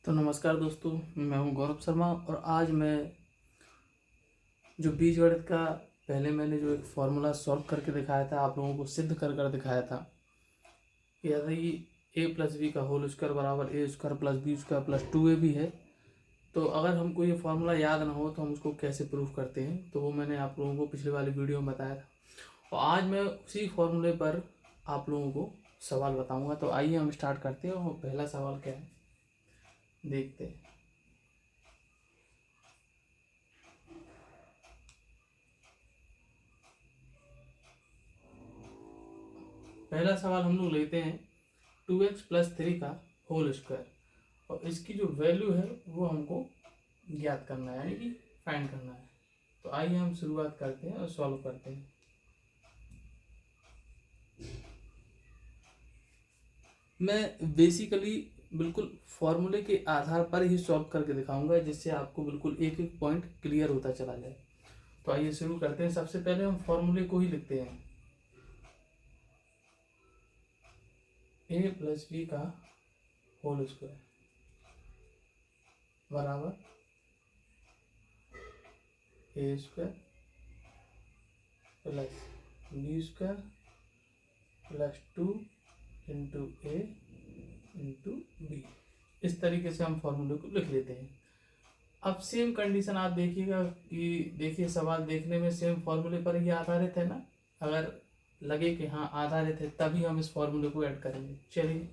तो नमस्कार दोस्तों, मैं हूं गौरव शर्मा और आज मैं जो बीजगणित का पहले मैंने जो एक फॉर्मूला सॉल्व करके दिखाया था, आप लोगों को सिद्ध कर कर दिखाया था। यदि ए प्लस बी का होल स्क्वायर बराबर a square plus b square plus 2a भी है, तो अगर हमको ये फॉर्मूला याद ना हो तो हम उसको कैसे प्रूफ करते हैं, तो वो मैंने आप लोगों को पिछले वाली वीडियो में बताया था। और आज मैं उसी फॉर्मूले पर आप लोगों को सवाल बताऊंगा। तो आइए हम स्टार्ट करते हैं। और पहला सवाल क्या है देखते हैं। पहला सवाल हम लोग लेते हैं 2x प्लस 3 का होल स्क्वायर, और इसकी जो वैल्यू है वो हमको ज्ञात करना है, यानी कि फाइंड करना है। तो आइए हम शुरुआत करते हैं और सॉल्व करते हैं। मैं बेसिकली बिल्कुल फॉर्मूले के आधार पर ही सॉल्व करके दिखाऊंगा, जिससे आपको बिल्कुल एक एक पॉइंट क्लियर होता चला जाए। तो आइए शुरू करते हैं। सबसे पहले हम फॉर्मूले को ही लिखते हैं। ए प्लस बी का होल स्क्वायर बराबर a square plus b square plus 2 into a into b. इस तरीके से हम फॉर्मूले को लिख लेते हैं। अब सेम कंडीशन आप देखिएगा कि देखिए सवाल देखने में सेम फॉर्मूले पर ही आधारित है ना। अगर लगे कि हाँ आधारित है, तभी हम इस फॉर्मूले को ऐड करेंगे। चलिए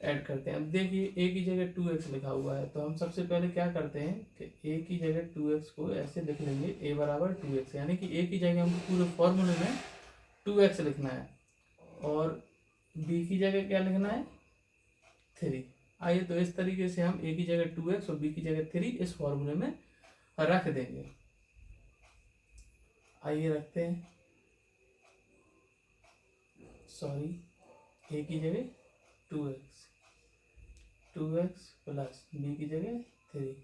ऐड करते हैं। अब देखिए ए की जगह 2x लिखा हुआ है, तो हम सबसे पहले क्या करते हैं कि ए की जगह 2x को ऐसे लिख लेंगे, ए बराबर 2x, यानी कि ए की जगह हमको पूरे फॉर्मूले में 2x लिखना है और बी की जगह क्या लिखना है 3। आइए तो इस तरीके से हम ए की जगह 2x और बी की जगह 3 इस फॉर्मूले में रख देंगे। आइए रखते हैं। सॉरी, ए की जगह 2x प्लस बी की जगह 3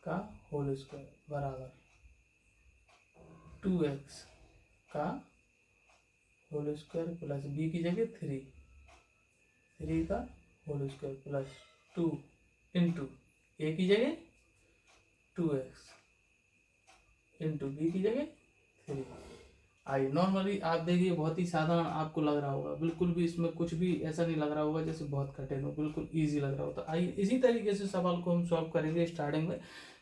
का होल स्क्वायर बराबर 2x का होल स्क्वायर प्लस बी की जगह 3 का होल स्क्वायर प्लस 2 इंटू ए की जगह 2x इंटू बी की जगह 3। आई नॉर्मली आप देखिए बहुत ही साधारण आपको लग रहा होगा, बिल्कुल भी इसमें कुछ भी ऐसा नहीं लग रहा होगा जैसे बहुत कठिन हो, बिल्कुल इजी लग रहा हो। तो आइए इसी तरीके से सवाल को हम सॉल्व करेंगे स्टार्टिंग में,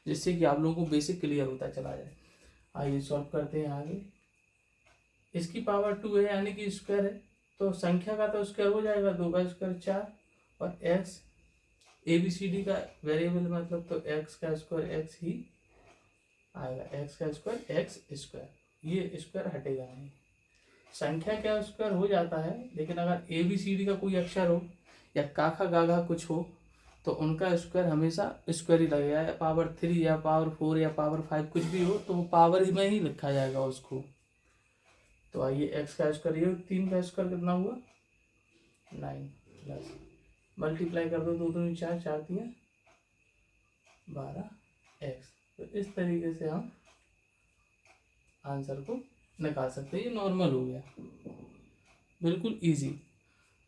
जिससे कि आप लोगों को बेसिक क्लियर होता चला जाए। आइए सॉल्व करते हैं आगे। इसकी पावर 2 है, यानी कि स्क्वायर है, तो संख्या का तो स्क्वायर हो जाएगा, 2 का स्क्वायर 4, और एक्स ABCD का वेरिएबल मतलब तो एक्स का स्क्वायर एक्स ही आएगा, एक्स का स्क्वायर एक्स स्क्वायर, ये स्क्वायर हटेगा नहीं। संख्या का स्क्वायर हो जाता है, लेकिन अगर ABCD का कोई अक्षर हो या काखा गाघा कुछ हो तो उनका स्क्वायर हमेशा स्क्वायर ही लगेगा, या पावर 3 या पावर 4 या पावर 5 कुछ भी हो तो वो पावर ही में ही लिखा जाएगा उसको। तो आइए एक्स का स्क्वायर, ये 3 का स्क्वायर कितना हुआ 9, प्लस मल्टीप्लाई कर दो, 2 2 4, 4 3 12 एक्स। तो इस तरीके से हम आंसर को निकाल सकते हैं। ये नॉर्मल हो गया, बिल्कुल इजी।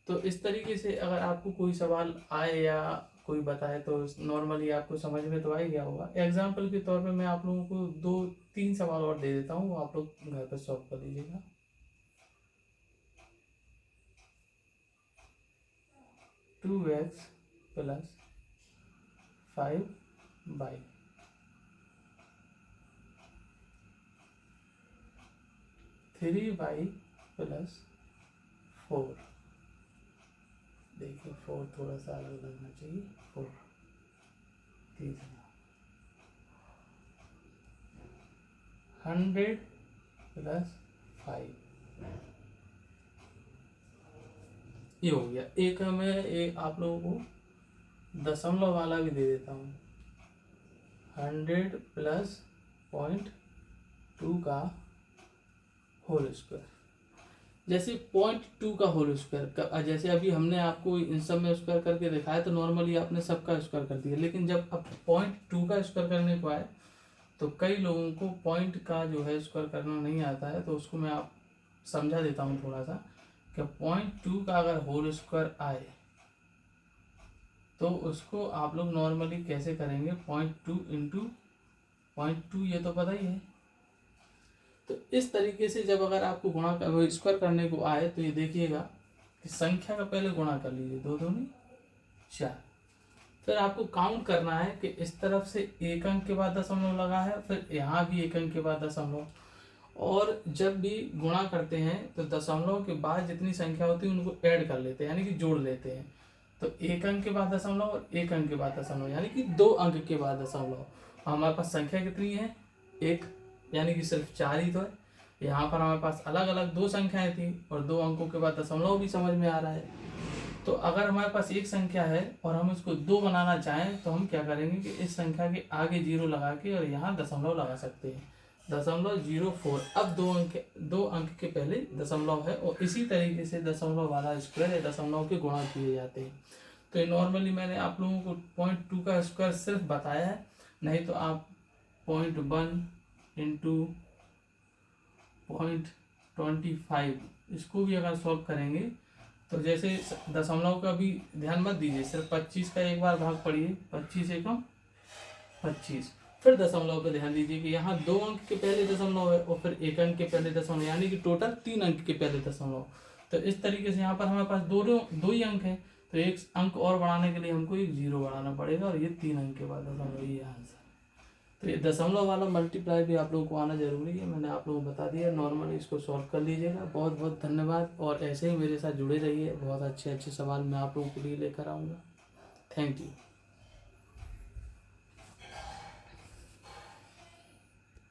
तो इस तरीके से अगर आपको कोई सवाल आए या कोई बताए तो नॉर्मली आपको समझ में तो आ ही गया होगा। एग्जाम्पल के तौर पे मैं आप लोगों को 2 3 सवाल और दे देता हूँ, वो आप लोग घर पर सॉल्व कर लीजिएगा। Two X plus 5 3y plus 4। देखिए 4 थोड़ा सा अलग लगना चाहिए, 4 तीसरा 100 प्लस 5। ये हो गया। एक मैं एक आप लोगों को दशमलव वाला भी दे देता हूँ, 100 प्लस 0.2 का होल स्क्वायर। जैसे 0.2 का होल स्क्वायर, जैसे अभी हमने आपको इन सब में स्क्वायर करके दिखाया, तो नॉर्मली आपने सबका स्क्वायर कर दिया, लेकिन जब अब 0.2 का स्क्वायर करने को आए तो कई लोगों को पॉइंट का जो है स्क्वायर करना नहीं आता है, तो उसको मैं आप समझा देता हूँ थोड़ा सा कि 0.2 का अगर होल स्क्वायर आए तो उसको आप लोग नॉर्मली कैसे करेंगे, 0.2 इंटू 0.2, ये तो पता ही है। तो इस तरीके से जब अगर आपको गुणा कर स्क्वायर करने को आए तो ये देखिएगा कि संख्या का पहले गुणा कर लीजिए, 2 दूनी 4। फिर आपको काउंट करना है कि इस तरफ से एक अंक के बाद दशमलव लगा है, फिर यहाँ भी एक अंक के बाद दशमलव। और जब भी गुणा करते हैं तो दशमलव के बाद जितनी संख्या होती है उनको ऐड कर लेते हैं, यानी कि जोड़ लेते हैं। तो एक अंक के बाद दशमलव और एक अंक के बाद दशमलव, यानी कि 2 अंक के बाद दशमलव। हमारे पास संख्या कितनी है, 1, यानी कि सिर्फ 4 ही तो है। यहाँ पर हमारे पास अलग अलग 2 संख्याएं थी और 2 अंकों के बाद दशमलव भी समझ में आ रहा है। तो अगर हमारे पास एक संख्या है और हम इसको 2 बनाना चाहें तो हम क्या करेंगे कि इस संख्या के आगे 0 लगा के और यहाँ दशमलव लगा सकते हैं, 0.04। अब 2 अंक के पहले दशमलव है और इसी तरीके से दशमलव वाला स्क्वायर या दशमलव के गुणा किए जाते हैं। तो ये नॉर्मली मैंने आप लोगों को 0.2 का स्क्वायर सिर्फ बताया है, नहीं तो आप 0.1 इंटू 0.25 इसको भी अगर सॉल्व करेंगे तो जैसे दशमलव का भी ध्यान मत दीजिए, सिर्फ 25 का एक बार भाग पढ़िए, 25 एकम 25। फिर दशमलव पे ध्यान दीजिए कि यहाँ 2 अंक के पहले दशमलव है और फिर 1 अंक के पहले दशमलव, यानी कि टोटल 3 अंक के पहले दशमलव। तो इस तरीके से यहाँ पर हमारे पास दो ही अंक है, तो एक अंक और बढ़ाने के लिए हमको एक 0 बढ़ाना पड़ेगा और ये 3 अंक के बाद दशमलव, ये आंसर। तो ये दशमलव वाला मल्टीप्लाई भी आप लोगों को आना जरूरी है, मैंने आप लोगों को बता दिया। नॉर्मली इसको सॉल्व कर लीजिएगा। बहुत बहुत धन्यवाद और ऐसे ही मेरे साथ जुड़े रहिए, बहुत अच्छे अच्छे सवाल मैं आप लोगों के लिए लेकर आऊँगा। Thank you.